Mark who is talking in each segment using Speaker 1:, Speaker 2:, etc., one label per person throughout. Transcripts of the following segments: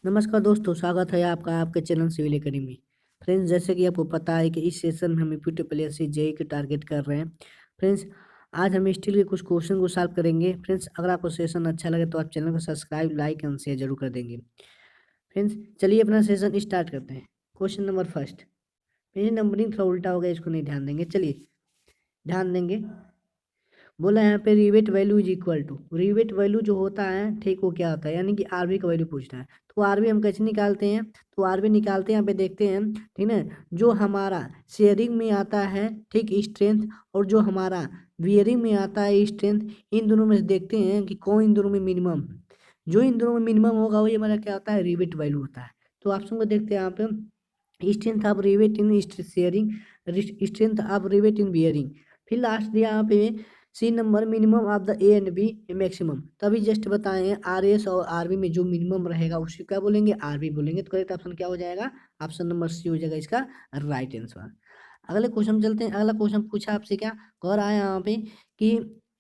Speaker 1: नमस्कार दोस्तों, स्वागत है आपका आपके चैनल सिविल एकेडमी में। फ्रेंड्स, जैसे कि आपको पता है कि इस सेशन में हम यूपीपीएससी जेईई के टारगेट कर रहे हैं। फ्रेंड्स, आज हम स्टील के कुछ क्वेश्चन को सॉल्व करेंगे। फ्रेंड्स, अगर आपको सेशन अच्छा लगे तो आप चैनल को सब्सक्राइब, लाइक एंड शेयर जरूर कर देंगे। फ्रेंड्स, चलिए अपना सेशन स्टार्ट करते हैं। Question number first. मेरी नंबरिंग थोड़ा उल्टा हो गया, इसको नहीं ध्यान देंगे। चलिए ध्यान देंगे। बोला यहाँ पे rivet value is equal to, rivet value जो होता है, ठीक, वो क्या होता है, यानी कि आरबी का वैल्यू पूछना है। तो आरबी हम कैसे निकालते हैं? तो आरबी निकालते हैं, यहाँ पे देखते हैं, ठीक है, जो हमारा शेयरिंग में आता है, ठीक, स्ट्रेंथ, और जो हमारा वियरिंग में आता है स्ट्रेंथ, इन दोनों में से देखते हैं कि कौन इन दोनों में मिनिमम, जो इन दोनों में मिनिमम होगा वही हमारा क्या होता है, रिवेट वैल्यू होता है। तो ऑप्शन को देखते हैं यहाँ पे, strength of rivet in shearing, strength of rivet in bearing. फिर लास्ट दिया यहाँ पे C number, minimum of the A and B maximum. तभी जस्ट बताए हैं आर एस और आर बी में जो मिनिमम रहेगा उसको क्या बोलेंगे, आर बी बोलेंगे। तो करेक्ट ऑप्शन क्या हो जाएगा? ऑप्शन नंबर सी हो जाएगा इसका राइट आंसर। अगले क्वेश्चन चलते हैं। अगला क्वेश्चन पूछा आपसे, क्या कह रहा है यहाँ पे कि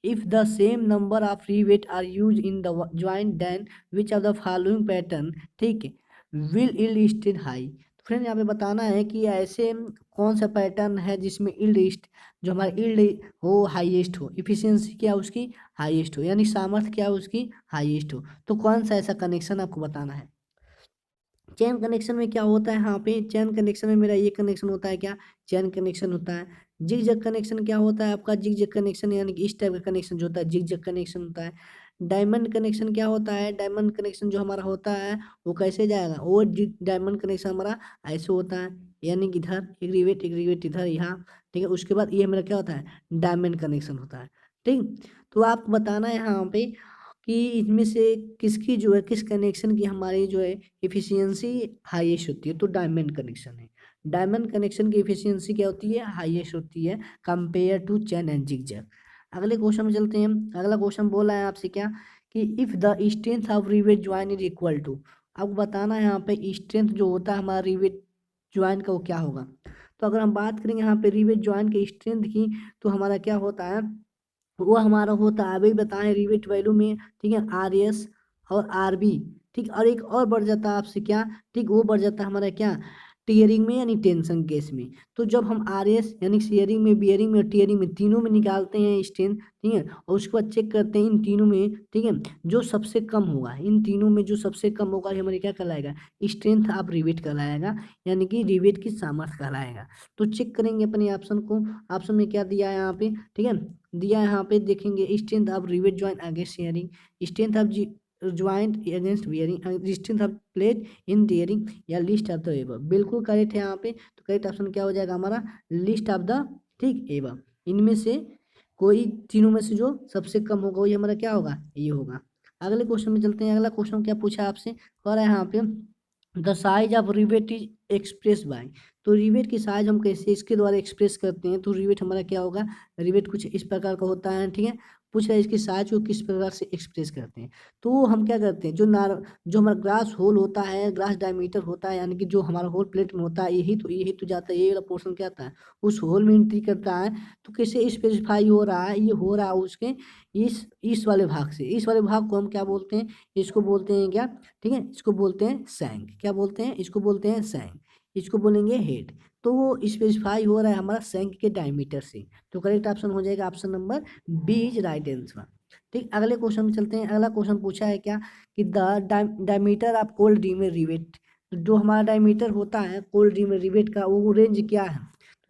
Speaker 1: if the same number of rivet are use in the joint then which of the following pattern, ठीक, will yield stain high. Friend, यहाँ पे बताना है कि ऐसे कौन सा पैटर्न है जिसमें इल्ड, जो हमारा इल्ड हो हाईएस्ट हो, इफिशियंसी क्या उसकी हाईएस्ट हो, यानी सामर्थ्य क्या उसकी हाईएस्ट हो। तो कौन सा ऐसा कनेक्शन आपको बताना है। चैन कनेक्शन में क्या होता है, यहाँ पे चैन कनेक्शन में मेरा ये कनेक्शन होता है, क्या चैन कनेक्शन होता है। जिग जैग कनेक्शन क्या होता है आपका, जिग जैग कनेक्शन यानी कि इस टाइप का कनेक्शन जो होता है जिग जैग कनेक्शन होता है। डायमंड कनेक्शन क्या होता है, डायमंड कनेक्शन जो हमारा होता है वो कैसे जाएगा, वो डायमंड कनेक्शन हमारा ऐसे होता है, यानी कि इधर एक रिवेट इधर यहाँ, ठीक है। उसके बाद ये मेरा क्या होता है, डायमंड कनेक्शन होता है, ठीक। तो आपको बताना है यहाँ पे कि इनमें से किसकी जो है, किस कनेक्शन की हमारी जो है एफिशिएंसी हाईएस्ट होती है। तो डायमंड कनेक्शन है, डायमंड कनेक्शन की एफिशिएंसी क्या होती है, हाईएस्ट होती है compare to chain and zigzag. अगले क्वेश्चन में चलते हैं। अगला क्वेश्चन बोला है आपसे क्या कि if the strength of rivet join is equal to, आपको बताना है यहाँ पे स्ट्रेंथ जो होता है हमारा रिवेट ज्वाइन का वो क्या होगा। तो अगर हम बात करेंगे यहाँ पे रिवेट ज्वाइन के स्ट्रेंथ की, तो हमारा क्या होता है, वो हमारा होता है, अभी बताएं रिवेट वैल्यू में, ठीक है, आर एस और आर बी, ठीक। और एक और बढ़ जाता है आपसे क्या, ठीक, वो बढ़ जाता है हमारा क्या, टीयरिंग में यानी टेंशन केस में। तो जब हम आर एस यानी शेयरिंग में, बियरिंग में और टीयरिंग में तीनों में निकालते हैं स्ट्रेंथ, ठीक है, और उसके बाद चेक करते हैं इन तीनों में, ठीक है, जो सबसे कम होगा, इन तीनों में जो सबसे कम होगा ये हमारे क्या कहलाएगा, स्ट्रेंथ ऑफ रिवेट कहलाएगा, यानी कि रिवेट की सामर्थ्य कहलाएगा। तो चेक करेंगे अपने ऑप्शन को। ऑप्शन में क्या दिया है यहाँ पे, ठीक है, दिया है यहाँ पे, देखेंगे strength of rivet joint against sharing, strength of joint against bearing, strength of plate in tearing, या लिस्ट ऑफ द एबव। बिल्कुल करेक्ट है यहाँ पे। तो करेक्ट ऑप्शन क्या हो जाएगा हमारा, लिस्ट ऑफ द, ठीक, एबव। इनमें से कोई तीनों में से जो सबसे कम होगा वही हमारा क्या होगा, ये होगा। अगले क्वेश्चन में चलते हैं। अगला क्वेश्चन क्या पूछा आपसे, कह रहा है यहाँ पे the size of rivet is express bye. तो रिवेट की साइज हम कैसे इसके द्वारा एक्सप्रेस करते हैं। तो रिवेट हमारा क्या होगा, रिवेट कुछ इस प्रकार का होता है, ठीक है। पूछ रहा है इसकी साइज को किस प्रकार से एक्सप्रेस करते हैं। तो हम क्या करते हैं, जो हमारा ग्रास होल होता है, ग्रास डायमीटर होता है, यानी कि जो हमारा होल प्लेट में होता है, यही तो जाता है, ये वाला पोर्शन क्या आता है, उस होल में एंट्री करता है। तो कैसे स्पेसिफाई हो रहा है, ये हो रहा है उसके इस वाले भाग से। इस वाले भाग को हम क्या बोलते हैं, इसको बोलते हैं क्या, ठीक है, इसको बोलते हैं सैंक। क्या बोलते हैं, इसको बोलते हैं सैंक, इसको बोलेंगे हेड। तो वो स्पेसिफाई हो रहा है हमारा सैंक के डायमीटर से। तो करेक्ट ऑप्शन हो जाएगा option number B is right answer, ठीक। अगले क्वेश्चन में चलते हैं। अगला क्वेश्चन पूछा है क्या कि the diameter of cold dreamer rivet, जो हमारा डायमीटर होता है कोल्ड ड्रीमर रिवेट का, वो रेंज क्या है।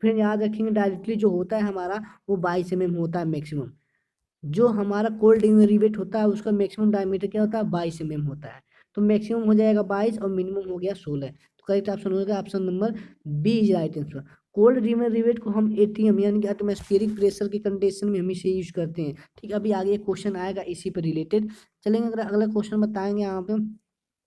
Speaker 1: फिर याद रखेंगे डायरेक्टली जो होता है हमारा वो 22 mm होता है मैक्सिमम। जो हमारा कोल्ड रिवेट होता है उसका मैक्सिमम डायमीटर क्या होता है, 22 mm होता है। तो मैक्सिमम हो जाएगा 22 और मिनिमम हो गया 16। तो करेक्ट ऑप्शन हो जाएगा option number B is right answer. Cold rivet को हम एटीएम यानी कि एटमॉस्फेरिक प्रेशर की कंडीशन में हम इसे यूज करते हैं, ठीक। अभी आगे क्वेश्चन आएगा इसी पर रिलेटेड। चलेंगे अगर अगला क्वेश्चन बताएंगे यहाँ पे,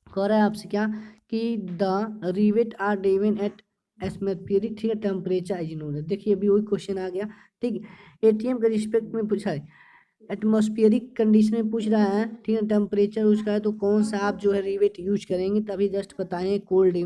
Speaker 1: कह रहा है आपसे क्या कि the rivet are driven at atmospheric, ठीक है, टेम्परेचर इज नोन। देखिए अभी वही क्वेश्चन आ गया, ठीक। एटीएम के रिस्पेक्ट में पूछा है, एटमॉस्फेरिक कंडीशन में पूछ रहा है, ठीक है, टेम्परेचर उसका है। तो कौन सा आप जो है रिवेट यूज करेंगे, तभी जस्ट बताएं कोल्ड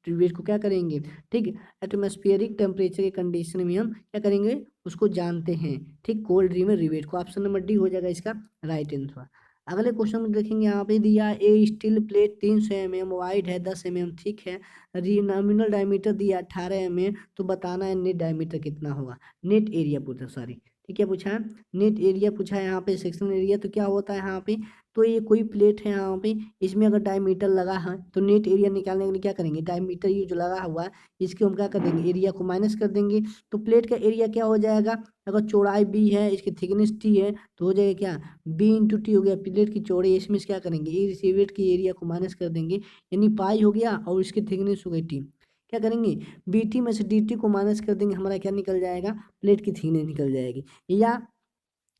Speaker 1: रिवेट को क्या करेंगे, ठीक, एटमॉस्फेरिक टेम्परेचर के कंडीशन में हम क्या करेंगे, उसको जानते हैं, ठीक, कोल्ड रिवर रिवेट को। ऑप्शन नंबर डी हो जाएगा इसका राइट आंसर। अगले क्वेश्चन में देखेंगे, यहाँ पे दिया ए स्टील प्लेट 300 mm वाइड है 10 mm ठीक है, नॉमिनल डायमीटर दिया 18 mm, तो बताना है नेट डायमीटर कितना होगा, नेट एरिया पूछा, सॉरी ठीक है, पूछा है नेट एरिया, पूछा है यहाँ पे सेक्शन एरिया। तो क्या होता है यहाँ पे, तो ये कोई प्लेट है यहाँ पे, इसमें अगर डायमीटर लगा है तो नेट एरिया निकालने के लिए क्या करेंगे, डायमीटर ये जो लगा हुआ है इसके हम क्या कर देंगे, एरिया को माइनस कर देंगे। तो प्लेट का एरिया क्या हो जाएगा, अगर चौड़ाई बी है, इसकी थिकनेस टी है, तो हो जाएगा क्या, बी इंटू टी हो गया प्लेट की चौड़ाई, इसमें से क्या करेंगे, इस प्लेट की एरिया को माइनस कर देंगे, यानी पाई हो गया और इसकी थिकनेस हो गई टी, क्या करेंगे, बी टी में से डी टी को माइनस कर देंगे, हमारा क्या निकल जाएगा, प्लेट की थिकनेस निकल जाएगी। या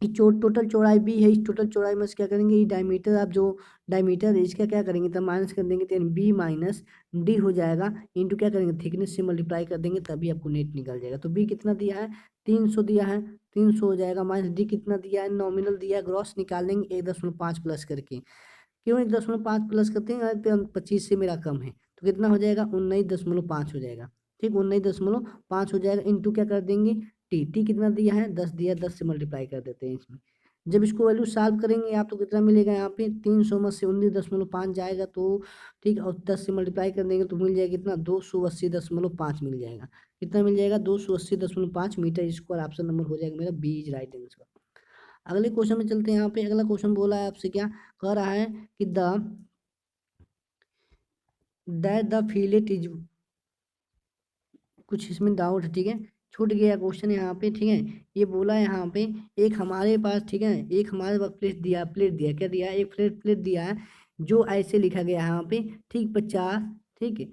Speaker 1: टोटल चौड़ाई बी है, इस टोटल चौड़ाई में से क्या करेंगे, ये डायमीटर, आप जो डायमीटर है इसका क्या करेंगे, तब माइनस कर देंगे, तो बी माइनस डी हो जाएगा, इंटू क्या करेंगे, थिकनेस से मल्टीप्लाई कर देंगे, तभी आपको नेट निकल जाएगा। तो बी कितना दिया है, 300 दिया है, 300 हो जाएगा, माइनस डी कितना दिया है, नॉमिनल दिया है, ग्रॉस निकाल लेंगे 1.5 प्लस करके, क्यों 1.5 प्लस करते हैं, 25 से मेरा कम है, तो कितना हो जाएगा, 19.5 हो जाएगा, ठीक, 19.5 हो जाएगा, इंटू क्या कर देंगे, टी, टी कितना दिया है, 10 दिया, 10 से मल्टीप्लाई कर देते हैं इसमें। जब इसको वैल्यू सॉल्व करेंगे आप, तो कितना मिलेगा, यहाँ पे 300 में से 19.5 जाएगा, तो ठीक, और 10 से मल्टीप्लाई कर देंगे तो मिल जाएगा कितना, 280.5 मिल जाएगा, कितना मिल जाएगा, 280.5 मीटर स्क्वायर। ऑप्शन नंबर हो जाएगा मेरा बी इज राइट आंसर। अगले क्वेश्चन में चलते हैं, यहाँ पे अगला क्वेश्चन बोला है आपसे, क्या कह रहा है कि द फिलेट इज, कुछ इसमें डाउट है, ठीक है, छूट गया क्वेश्चन यहाँ पे, ठीक है, ये बोला है यहाँ पे, एक हमारे पास, ठीक है, एक हमारे पास प्लेट दिया क्या दिया है, एक प्लेट दिया है, जो ऐसे लिखा गया है यहाँ पे, ठीक, 50, ठीक है,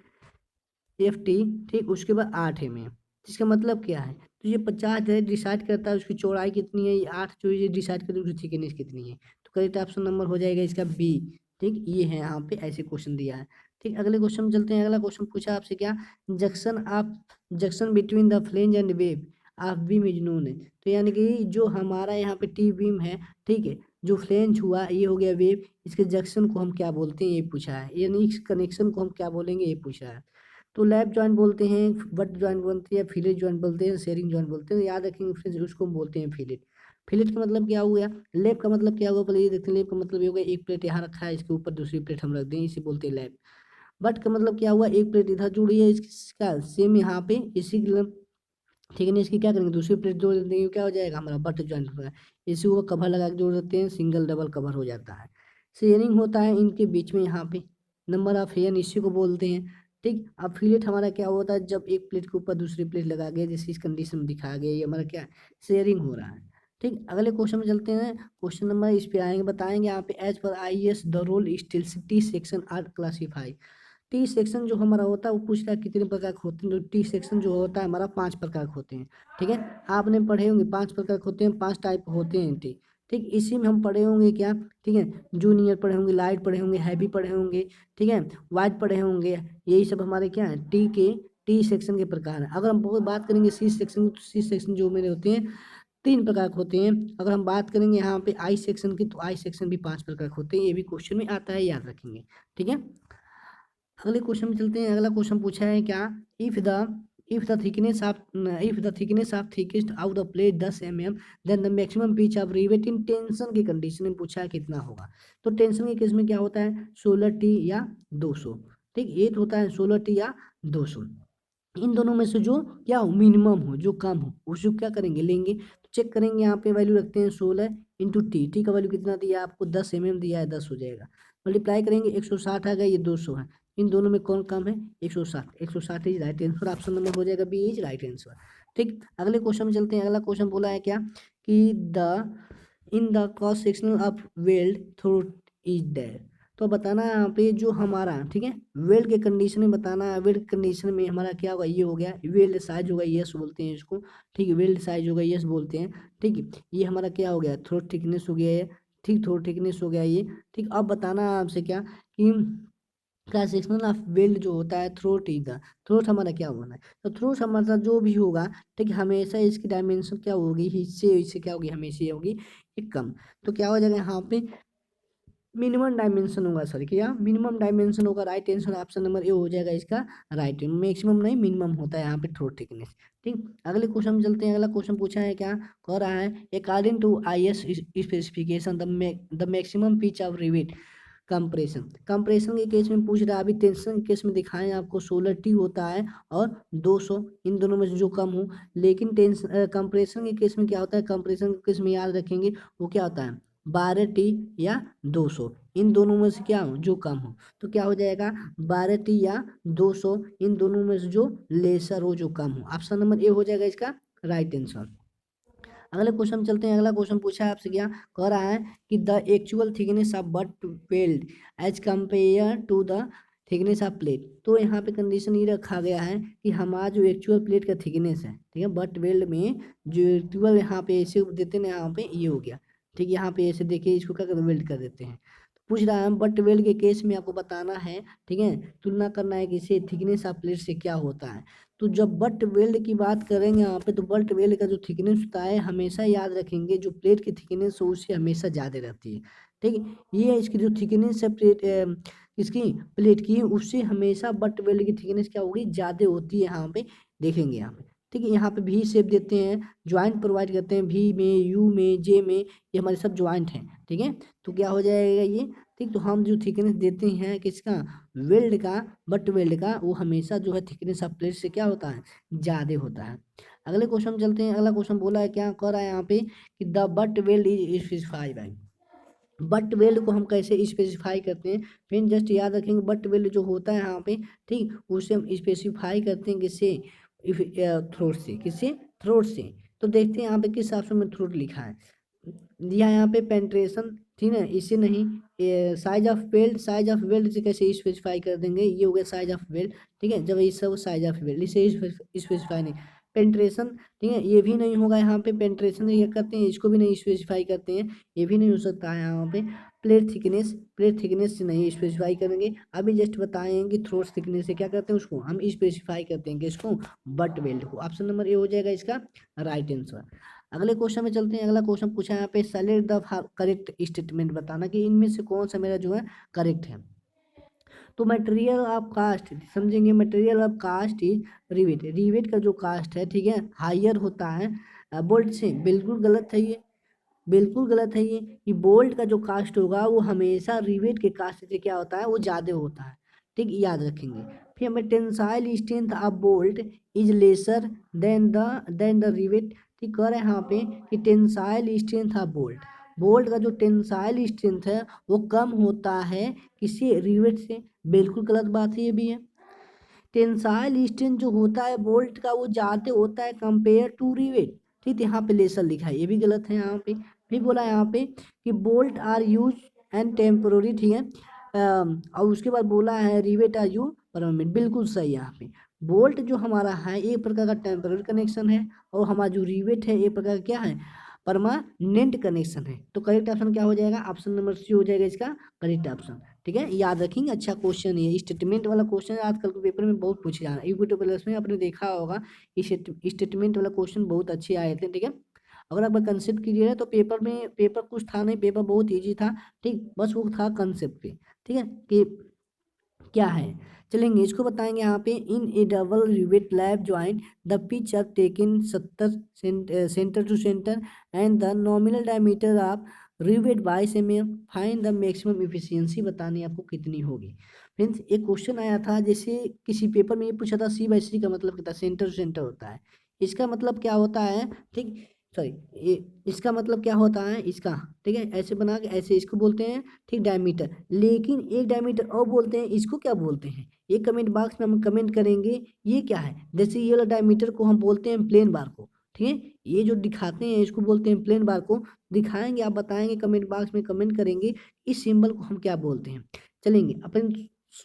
Speaker 1: FT, ठीक, उसके बाद 8 mm, इसका मतलब क्या है, तो ये 50 है डिसाइड करता है उसकी चौड़ाई कितनी है, ये 8 जो ये डिसाइड करता है उसकी थिकनेस कितनी है, तो करेक्ट ऑप्शन नंबर हो जाएगा इसका बी, ठीक, ये है यहाँ पे ऐसे क्वेश्चन दिया है। ठीक, अगले क्वेश्चन में चलते हैं, अगला क्वेश्चन पूछा आपसे, क्या junction between the flange and wave of beam is known है, तो यानी कि जो हमारा यहाँ पे टी बीम है, ठीक है, जो फ्लेंज हुआ ये हो गया वेव, इसके जंक्शन को हम क्या बोलते हैं ये पूछा है, यानी इस कनेक्शन को हम क्या बोलेंगे ये पूछा है। तो लैप जॉइंट बोलते हैं, बट जॉइंट बोलते हैं, फिलेट जॉइंट बोलते हैं, शेयरिंग जॉइंट बोलते हैं, याद रखेंगे फ्रेंड्स, उसको हम बोलते हैं फिलेट। फिलेट का मतलब क्या हो गया, लैप का मतलब क्या होगा, पहले ये देखते हैं, लैप का मतलब ये हो गया, एक प्लेट यहाँ रखा है, इसके ऊपर दूसरी प्लेट हम रख दें, इसे बोलते हैं लैप। बट का मतलब क्या हुआ, एक प्लेट इधर जुड़ी है, इसका सेम यहाँ पे इसी, ठीक है ना, इसकी क्या करेंगे, दूसरी प्लेट जोड़ देंगे, क्या हो जाएगा हमारा बट जॉइंट होगा, इसी को कवर लगा के जोड़ देते हैं, सिंगल डबल कवर हो जाता है। शेयरिंग होता है इनके बीच में, यहाँ पे नंबर ऑफ हेयर इसी को बोलते हैं। ठीक, अब फिलेट हमारा क्या होता है, जब एक प्लेट के ऊपर दूसरी प्लेट लगा गया, जैसे इस कंडीशन में दिखाया गया, ये हमारा क्या शेयरिंग हो रहा है। ठीक, अगले क्वेश्चन में चलते हैं, क्वेश्चन नंबर इस पे आएंगे, बताएंगे यहाँ पे, एज पर IAS the roll steel T section are classify. T section जो हमारा होता है वो पूछ रहा है कितने प्रकार के होते हैं, तो टी सेक्शन जो होता है हमारा 5 प्रकार के होते हैं। ठीक है, आपने पढ़े होंगे 5 प्रकार के होते हैं, 5 टाइप होते हैं टी। ठीक, इसी में हम पढ़े होंगे क्या, ठीक है, जूनियर पढ़े होंगे, लाइट पढ़े होंगे, हैवी पढ़े होंगे, ठीक है, वाइट पढ़े होंगे, यही सब हमारे क्या है टी सेक्शन के प्रकार हैं। अगर हम बहुत बात करेंगे सी सेक्शन की, तो सी सेक्शन जो मेरे होते हैं 3 प्रकार के होते हैं। अगर हम बात करेंगे यहाँ पे आई सेक्शन की, तो आई सेक्शन भी 5 प्रकार के होते हैं, ये भी क्वेश्चन में आता है, याद रखेंगे। ठीक है, अगले क्वेश्चन में चलते हैं, अगला क्वेश्चन पूछा है क्या, if the thickness of thickest out the plate 10 mm, then the maximum pitch of rivet in tension की कंडीशन में पूछा है कितना होगा। तो टेंशन के केस में क्या होता है, 16T या 200। ठीक, ये होता है 16T या 200, इन दोनों में से जो क्या हो, मिनिमम हो, जो कम हो, उसको क्या करेंगे, लेंगे। तो चेक करेंगे, यहाँ पे वैल्यू रखते हैं 16 इंटू टी, टी का वैल्यू कितना दिया है आपको, 10 mm दिया है, 10 हो जाएगा, मल्टीप्लाई करेंगे 160 आ गया, ये 200 है, इन दोनों में कौन कम है, 160 is right answer, option number हो जाएगा बी इज राइट आंसर। ठीक, अगले क्वेश्चन में चलते हैं, अगला क्वेश्चन बोला है क्या, कि in the cross sectional of weld through is there, तो बताना है यहाँ पे जो हमारा, ठीक है, वेल्ड के कंडीशन में बताना है, वेल्ड कंडीशन में हमारा क्या होगा, ये हो गया वेल्ड साइज होगा, यस बोलते हैं इसको। ठीक है, वेल्ड साइज होगा, यस बोलते हैं। ठीक है, ये हमारा क्या हो गया, थ्रोट थिकनेस हो गया है, ठीक, थ्रोट थिकनेस हो गया ये। ठीक, अब बताना है आपसे क्या, कि क्रॉस सेक्शनल ऑफ वेल्ड जो होता है थ्रोट इज द, थ्रोट हमारा क्या होना है, तो थ्रोट हमारा जो भी होगा, ठीक है, हमेशा इसकी डायमेंशन क्या होगी, इससे क्या होगी, हमेशा ये होगी एक कम। तो क्या हो जाएगा यहाँ पे, मिनिमम डायमेंशन होगा, सॉरी क्या मिनिमम डायमेंशन होगा, right answer option number A हो जाएगा इसका राइट। मैक्सिमम नहीं मिनिमम होता है यहाँ पे थ्रोट थिकनेस। ठीक, अगले क्वेश्चन में चलते हैं। अगला क्वेश्चन पूछा है, क्या कह रहा है, according to IS specification the maximum pitch of rivet compression. Compression के केस में पूछ रहा है, अभी टेंशन के केस में दिखाएं आपको 16 टी होता है और 200, इन दोनों में से जो कम हो। लेकिन टेंशन कंप्रेशन के केस में क्या होता है, कंप्रेशन के केस में याद रखेंगे वो क्या होता है 12 टी या 200, इन दोनों में से क्या हो जो कम हो। तो क्या हो जाएगा 12 टी या 200, इन दोनों में से जो लेसर हो जो कम हो। ऑप्शन नंबर ए हो जाएगा इसका राइट आंसर। अगले क्वेश्चन में चलते हैं। अगला क्वेश्चन पूछा है आपसे, क्या कह रहा है कि the actual thickness of butt weld as compare to the thickness of plate. तो यहाँ पे कंडीशन ये रखा गया है कि हमारा जो एक्चुअल प्लेट का थिकनेस है, ठीक है, बट वेल्ड में जो एक्चुअल यहाँ पे ऐसे देते हैं, यहाँ पे ये हो गया, ठीक, यहाँ पे ऐसे देखिए इसको क्या करते वेल्ड कर देते हैं। पूछ रहा है बट वेल्ड के केस में आपको बताना है, ठीक है, तुलना करना है कि इसे थिकनेस ऑफ प्लेट से क्या होता है। तो जब बट वेल्ड की बात करेंगे यहाँ पे, तो बट वेल्ड का जो थिकनेस होता है हमेशा याद रखेंगे जो प्लेट की थिकनेस हो उससे हमेशा ज़्यादा रहती है। ठीक है, ये इसकी जो थिकनेस है प्लेट इसकी प्लेट की उससे हमेशा बट वेल्ड की थिकनेस क्या होगी ज़्यादा होती है। यहाँ पे देखेंगे यहाँ पे, ठीक है, यहाँ पे भी शेप देते हैं, ज्वाइंट प्रोवाइड करते हैं, भी में, यू में, जे में, ये हमारे सब ज्वाइंट हैं। ठीक है, तो क्या हो जाएगा ये, ठीक, तो हम जो थिकनेस देते हैं किसका वेल्ड का, बट वेल्ड का, वो हमेशा जो है थिकनेस ऑफ प्लेट से क्या होता है ज़्यादा होता है। अगले क्वेश्चन में चलते हैं। अगला क्वेश्चन बोला है, क्या कह रहा है यहाँ पे कि the butt weld is specified by. Butt weld को हम कैसे स्पेसिफाई करते हैं, फिर जस्ट याद रखेंगे बट वेल्ड जो होता है यहाँ पे, ठीक, उसे हम स्पेसिफाई करते हैं किससे थ्रोट से, किससे थ्रोट से। तो देखते हैं यहाँ पे किस ऑप्शन में थ्रोट लिखा है, दिया यहाँ पे पेंट्रेशन, ठीक है, इसे नहीं, size of weld, size of weld से कैसे स्पेसिफाई कर देंगे, ये हो गया साइज ऑफ वेल्ड, ठीक है, जब ये सब साइज ऑफ वेल्ड इसे स्पेसिफाई नहीं, पेंट्रेशन, ठीक है, ये भी नहीं होगा यहाँ पे, पेंट्रेशन ये करते हैं, इसको भी नहीं स्पेसिफाई करते हैं, ये भी नहीं हो सकता है यहाँ पे। प्लेट थिकनेस, प्लेट थिकनेस से नहीं स्पेसिफाई करेंगे, अभी जस्ट बताएंगे कि थ्रोट थिकनेस से क्या करते हैं उसको हम स्पेसिफाई करते हैं इसको बट वेल्ड को। ऑप्शन नंबर ए हो जाएगा इसका राइट आंसर। अगले क्वेश्चन में चलते हैं। अगला क्वेश्चन पूछा है यहाँ पे, सेलेक्ट द करेक्ट स्टेटमेंट, बताना कि इनमें से कौन सा मेरा जो है करेक्ट है। तो मटेरियल ऑफ कास्ट समझेंगे, material of cost is rivet, rivet का जो कास्ट है, ठीक है, हायर होता है बोल्ट से, बिल्कुल गलत है ये, बिल्कुल गलत है ये, कि बोल्ट का जो कास्ट होगा वो हमेशा रिवेट के कास्ट से क्या होता है वो ज़्यादा होता है। ठीक, याद रखेंगे। फिर हमें tensile strength of bolt is lesser than the rivet. ठीक, कह रहे हैं यहाँ पे कि tensile strength of bolt, bolt का जो टेंसाइल स्ट्रेंथ है वो कम होता है किसी रिवेट से, बिल्कुल गलत बात है ये भी है। टेंसाइल स्ट्रेंथ जो होता है बोल्ट का वो ज़्यादा होता है कंपेयर टू रिवेट। ठीक, यहाँ पे लेसर लिखा है, ये भी गलत है यहाँ पे। फिर बोला यहाँ पे कि bolt are use and temporary, ठीक है, और उसके बाद बोला है रिवेट आर यू परमानेंट, बिल्कुल सही। यहाँ पे बोल्ट जो हमारा है एक प्रकार का टेम्पोररी कनेक्शन है, और हमारा जो रिवेट है एक प्रकार का क्या है परमानेंट कनेक्शन है। तो करेक्ट ऑप्शन क्या हो जाएगा, ऑप्शन नंबर सी हो जाएगा इसका करेक्ट ऑप्शन। ठीक है, याद रखेंगे, अच्छा क्वेश्चन है, स्टेटमेंट वाला क्वेश्चन आजकल के पेपर में बहुत पूछे जा रहा है। यूट्यूब प्लस में आपने देखा होगा स्टेटमेंट वाला क्वेश्चन बहुत अच्छे आए थे। ठीक है, अगर आप कंसेप्ट क्लियर है तो पेपर में, पेपर कुछ था नहीं, पेपर बहुत ईजी था। ठीक, बस वो था कंसेप्ट पे, ठीक है, कि क्या है, चलेंगे इसको बताएंगे। यहाँ पे in a double rivet lap joint the pitch are taken 70 centre to centre and the nominal diameter of rivet 22 mm, find the maximum efficiency, बतानी आपको कितनी होगी। फ्रेंड्स, एक क्वेश्चन आया था, जैसे किसी पेपर में ये पूछा था C/C का मतलब कितना, सेंटर टू सेंटर होता है, इसका मतलब क्या होता है, ठीक, सॉरी, ये इसका मतलब क्या होता है इसका, ठीक है, ऐसे बना के ऐसे इसको बोलते हैं, ठीक, डायमीटर। लेकिन एक डायमीटर और बोलते हैं, इसको क्या बोलते हैं, ये कमेंट बॉक्स में हम कमेंट करेंगे ये क्या है। जैसे ये वाला डायमीटर को हम बोलते हैं प्लेन बार को, ठीक है, ये जो दिखाते हैं इसको बोलते हैं प्लेन बार को, दिखाएंगे, आप बताएंगे, कमेंट बॉक्स में कमेंट करेंगे इस सिंबल को हम क्या बोलते हैं। चलेंगे अपन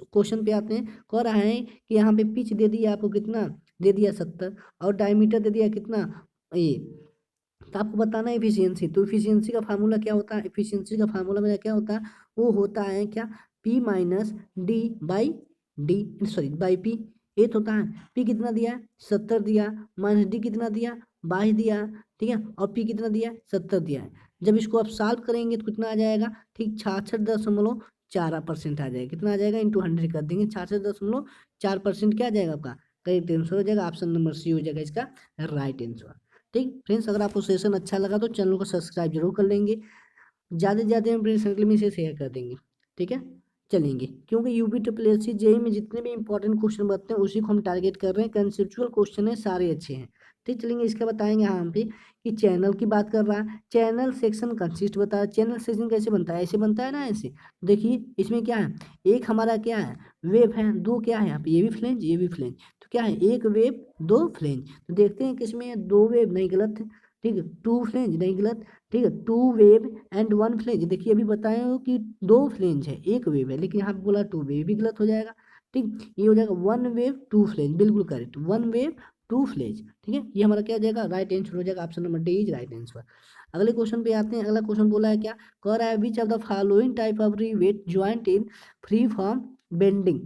Speaker 1: क्वेश्चन पे आते हैं। कह रहा है कि यहाँ पे पिच दे दिया आपको कितना, दे दिया 70, और डायमीटर दे दिया कितना ये, तो आपको बताना है इफिशियंसी। तो इफिशियंसी का फार्मूला क्या होता है, इफिशियंसी का फार्मूला मेरा क्या होता है, वो होता है क्या P minus D by D, sorry by P. एथ होता है, P कितना दिया 70 दिया, माइनस डी कितना दिया 22 दिया है, ठीक है, और पी कितना दिया है, 70 दिया है। जब इसको आप सॉल्व करेंगे तो कितना आ जाएगा, ठीक 66.4% आ जाएगा। कितना आ जाएगा, इंटू 100 कर देंगे, 66.4% क्या आ जाएगा आपका, करेक्ट आंसर हो जाएगा। ऑप्शन नंबर सी हो जाएगा इसका राइट आंसर। ठीक फ्रेंड्स, अगर आपको सेशन अच्छा लगा तो चैनल को सब्सक्राइब जरूर कर लेंगे, ज़्यादा से ज़्यादा अपने सर्कल में इसे शेयर कर देंगे, ठीक है। चलेंगे, क्योंकि UP triple S C JE में जितने भी इंपॉर्टेंट क्वेश्चन बनते हैं उसी को हम टारगेट कर रहे हैं, कंसेप्चुअल क्वेश्चन है, सारे अच्छे हैं। ठीक, चलेंगे इसका बताएंगे यहाँ पे कि चैनल की बात कर रहा है, चैनल सेक्शन कंसिस्ट बता रहा है। चैनल सेक्शन कैसे बनता है, ऐसे बनता है ना, ऐसे देखिए इसमें क्या है, एक हमारा क्या है, वेव है, दो क्या है यहाँ पे, ये भी फ्लेंज ये भी फ्लेंज, तो क्या है, एक वेव दो फ्लेंज। तो देखते हैं किसमें दो वेव, नहीं गलत है, ठीक है, टू फ्लेंज नहीं गलत, ठीक है, two web and one flange. देखिए अभी बताए हो कि दो फ्लेंज है एक वेव है, लेकिन यहाँ पे बोला टू वेव, भी गलत हो जाएगा। ठीक, ये हो जाएगा वन वेव टू फ्लेंज, बिल्कुल correct, one web two flange. ठीक है, ये हमारा क्या हो जाएगा, राइट आंसर हो जाएगा। Option number D is right answer. अगले क्वेश्चन पे आते हैं। अगला क्वेश्चन बोला है क्या, कह रहा है विच of the following type of rivet joint in free form bending.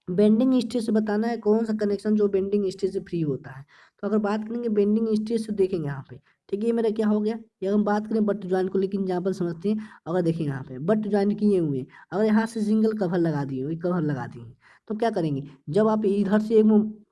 Speaker 1: Bending stage से बताना है कौन सा कनेक्शन जो बेंडिंग स्टेज से फ्री होता है। तो अगर बात करेंगे बेंडिंग स्टेज से, देखेंगे यहाँ पे, ठीक है, ये मेरा क्या हो गया, ये हम बात करें बट ज्वाइंट को, लेकिन यहाँ पर समझते हैं। अगर देखेंगे यहाँ पे बट ज्वाइंट किए हुए हैं, अगर यहाँ से सिंगल कवर लगा दिए, वही कवर लगा दिए, तो क्या करेंगे, जब आप इधर से एक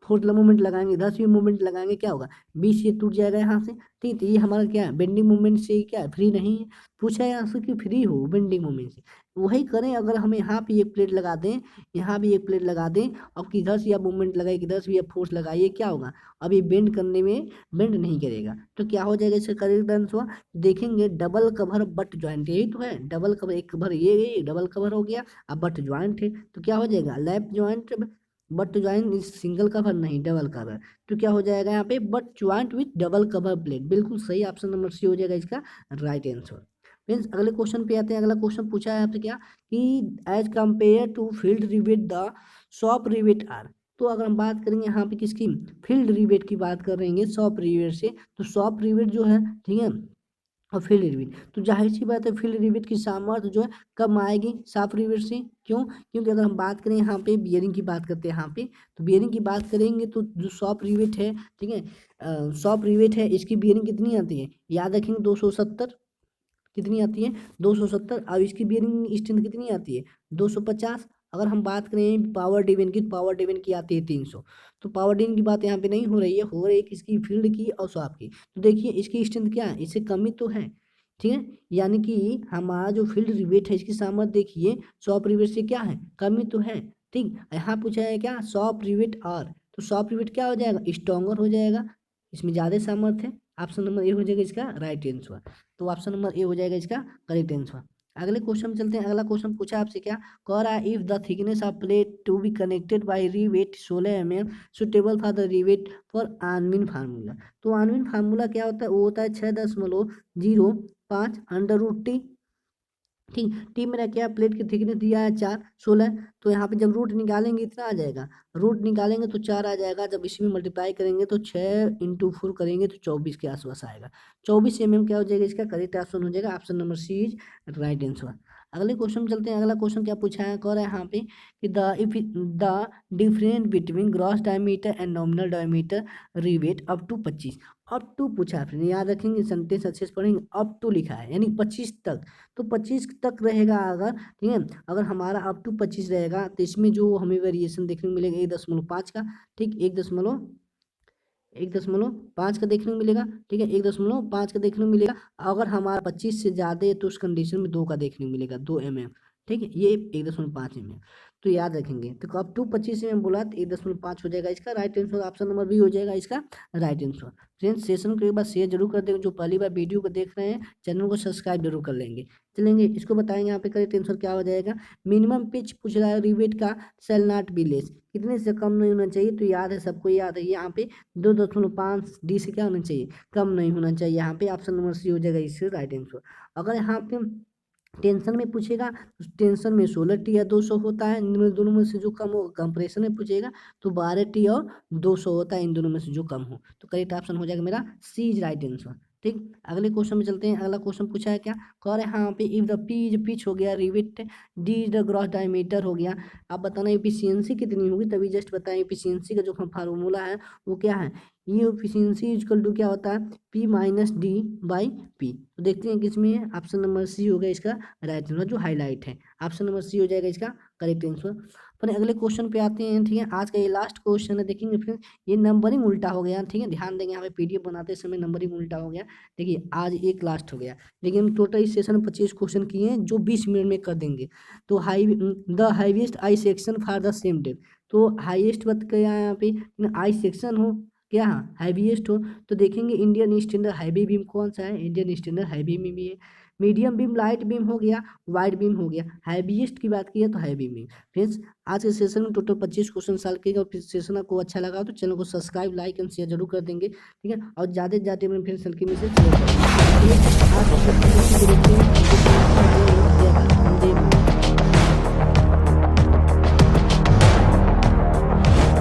Speaker 1: फोर्थ मूवमेंट लगाएंगे, इधर से भी मूवमेंट लगाएंगे, क्या होगा, बीच ये टूट जाएगा यहाँ से। ठीक, तो ये हमारा क्या है, बेंडिंग मूवमेंट से क्या है, फ्री नहीं है। पूछा है यहाँ से कि फ्री हो बेंडिंग मूवमेंट से, वही करें। अगर हम यहाँ पे एक प्लेट लगा दें, यहाँ भी एक प्लेट लगा दें, अब किधर से आप मूवमेंट लगाइए, किधर से भी आप फोर्स लगाइए, क्या होगा, अब ये बेंड करने में बेंड नहीं करेगा। तो क्या हो जाएगा इसका करेक्ट आंसर, देखेंगे डबल कवर बट ज्वाइंट, यही तो है डबल कवर, एक कवर ये डबल कवर हो गया, अब बट ज्वाइंट है तो क्या हो जाएगा, lap joint but joint is single cover नहीं डबल कवर। तो क्या हो जाएगा यहाँ पे, but joint with double cover plate, बिल्कुल सही, ऑप्शन नंबर सी हो जाएगा इसका राइट आंसर। मीन्स अगले क्वेश्चन पे आते हैं। अगला क्वेश्चन पूछा है आपसे क्या, कि as compare to field rivet the shop rivet are. तो अगर हम बात करेंगे यहाँ पे किसकी, फील्ड रिवेट की बात कर रहे हैं सॉप रिवेट से, तो सॉप रिवेट जो है, ठीक है, और फील्ड रिवेट, तो जाहिर सी बात है फील्ड रिवेट की सामर्थ्य जो है कम आएगी सॉफ्ट रिवेट से। क्यों, क्योंकि अगर हम बात करें यहाँ पे बियरिंग की बात करते हैं, यहाँ पे तो बियरिंग की बात करेंगे तो जो सॉफ्ट रिवेट है, ठीक है, सॉफ्ट रिवेट है, इसकी बियरिंग कितनी आती है, याद रखेंगे 270, कितनी आती है 270, और इसकी बियरिंग स्ट्रेंथ कितनी आती है 250। अगर हम बात करें पावर डिवीजन की, तो पावर डिवीजन की आती है 300। तो पावर डिवीजन की बात यहाँ पे नहीं हो रही है, हो रही है किसकी, फील्ड की और शॉप की। तो देखिए इसकी स्ट्रेंथ क्या है, इससे कमी तो है, ठीक है, यानी कि हमारा जो फील्ड रिवेट है इसकी सामर्थ्य देखिए शॉप रिवेट से क्या है, कमी तो है। ठीक, यहाँ पूछा है क्या, शॉप रिवेट आर, तो शॉप रिवेट क्या हो जाएगा, स्ट्रॉन्गर हो जाएगा, इसमें ज़्यादा सामर्थ्य है। ऑप्शन नंबर ए हो जाएगा इसका राइट आंसर। तो ऑप्शन नंबर ए हो जाएगा इसका करेक्ट आंसर। अगले क्वेश्चन में चलते हैं। अगला क्वेश्चन पूछा आपसे क्या, कह रहा है if the thickness of plate to be connected by rivet 16 mm suitable for the rivet for Unwin formula. तो आनविन फार्मूला क्या होता है, वो होता है 6.05 अंडर रूट टी। ठीक, टी मेरा क्या, प्लेट की थिकनेस दिया है 4 16, तो यहाँ पे जब रूट निकालेंगे इतना आ जाएगा, रूट निकालेंगे तो 4 आ जाएगा, जब इसी में मल्टीप्लाई करेंगे तो 6 × 4 करेंगे तो 24 के आसपास आएगा। 24 mm क्या हो जाएगा, इसका करेक्ट ऑप्शन हो जाएगा, option number C is right answer. अगले क्वेश्चन में चलते हैं। अगला क्वेश्चन क्या पूछा है, कह रहा है यहाँ पे कि the difference between gross diameter and nominal diameter rivet up to 25। Up to पूछा है, फिर याद रखेंगे सेंटेंस अच्छे से पढ़ेंगे, अप टू लिखा है यानी 25 तक, तो 25 तक रहेगा अगर, ठीक है, अगर हमारा अप टू 25 रहेगा तो इसमें जो हमें वेरिएशन देखने को मिलेगा 1.5 का, ठीक, 1.5 का देखने को मिलेगा, ठीक है, 1.5 का देखने को मिलेगा। अगर हमारा 25 से ज़्यादा है तो उस कंडीशन में 2 का देखने को मिलेगा, 2 mm, ठीक है, ये 1.5 mm। तो याद रखेंगे, तो अप टू 25 mm बोला तो 1.5 हो जाएगा इसका right answer, option number B हो जाएगा इसका राइट आंसर। फ्रेंड्स सेशन को एक बार शेयर जरूर कर देंगे, जो पहली बार वीडियो को देख रहे हैं चैनल को सब्सक्राइब जरूर कर लेंगे। चलेंगे इसको बताएंगे यहाँ पे करेक्ट आंसर क्या हो जाएगा। मिनिमम पिच पूछ रहा है रिवेट का, सेल नॉट बी लेस, कितने से कम नहीं होना चाहिए, तो याद है सबको, याद है यहाँ पे 2.5 डी से क्या होना चाहिए, कम नहीं होना चाहिए। यहाँ पे ऑप्शन नंबर सी हो जाएगा इससे राइट आंसर। अगर यहाँ पे टेंशन में पूछेगा तो टेंशन में 16T या 200 होता है, इनमें दोनों में से जो कम हो। कंप्रेशन में पूछेगा तो 12T और 200 होता है, इन दोनों में से जो कम हो। तो करेक्ट ऑप्शन हो जाएगा मेरा सी इज राइट आंसर। ठीक, अगले क्वेश्चन में चलते हैं। अगला क्वेश्चन पूछा है क्या, कह रहे हैं हाँ पे if the P is pitch हो गया, rivet D is the gross diameter हो गया। आप बताना एफिशिएंसी कितनी होगी, तभी जस्ट बताएं एफिशिएंसी का जो फार्मूला है वो क्या है। ये एफिशिएंसी इक्वल टू क्या होता है, P minus D by P. तो देखते हैं किसमें है, ऑप्शन नंबर सी होगा इसका राइट आंसर जो हाईलाइट है, ऑप्शन नंबर सी हो जाएगा इसका करेक्ट आंसर। पर अगले क्वेश्चन पे आते हैं। ठीक है, आज का ये लास्ट क्वेश्चन है, देखेंगे फिर ये नंबरिंग उल्टा हो गया। ठीक है, ध्यान देंगे, यहाँ पे पीडीएफ बनाते समय नंबरिंग उल्टा हो गया। देखिए आज एक लास्ट हो गया, लेकिन हम टोटल इस सेशन में 25 क्वेश्चन किए हैं जो 20 मिनट में कर देंगे। तो the highest I section for the same date, तो हाईएस्ट बात क्या है यहाँ पे, आई सेक्शन हो क्या, हैवीएस्ट हो। तो देखेंगे इंडियन स्टैंडर्ड हैवी बीम कौन सा है, इंडियन स्टैंडर्ड हैवी बीम भी है। मीडियम बीम, लाइट बीम हो गया, वाइड बीम हो गया। हैवीएस्ट की बात की है तो हैवी बीम। फ्रेंड्स आज के सेशन में टोटल 25 क्वेश्चन सॉल्व किएगा। और फिर सेशन आपको अच्छा लगा तो चैनल को सब्सक्राइब, लाइक एंड शेयर जरूर कर देंगे। ठीक है, और ज़्यादा से ज़्यादा अपने फ्रेंड्स सर्किल में से शेयर करेंगे। आज के सेशन में देखते हैं।